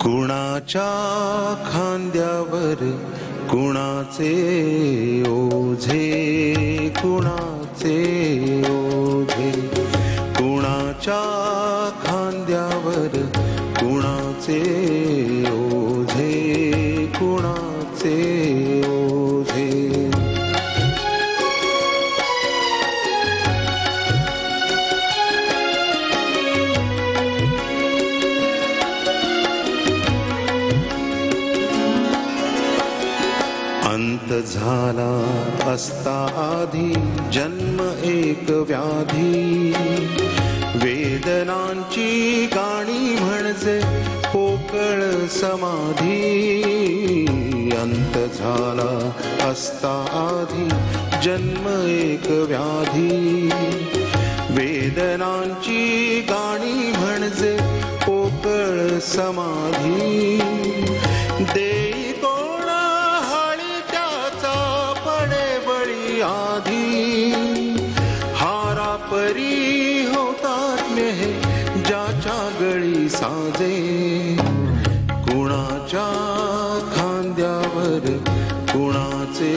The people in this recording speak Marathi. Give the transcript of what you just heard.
कुणाच्या खांद्यावर कुणाचे ओझे, कुणाचे ओझे, कुणाच्या खांद्यावर कुणाचे ओझे, कुणाचे ओझे. अंत झाला असता आधी जन्म एक व्याधी, वेदनांची गाणी म्हणजे पोकळ समाधी. अंत झाला असता आधी जन्म एक व्याधी, वेदनांची गाणी म्हणजे पोकळ समाधी. देई कोण हाळी त्याचा पडे बळी आधी, हारा परी होतात मेहे ज्याच्या गळी साजे. कुणाच्या खांद्यावर कुणाचे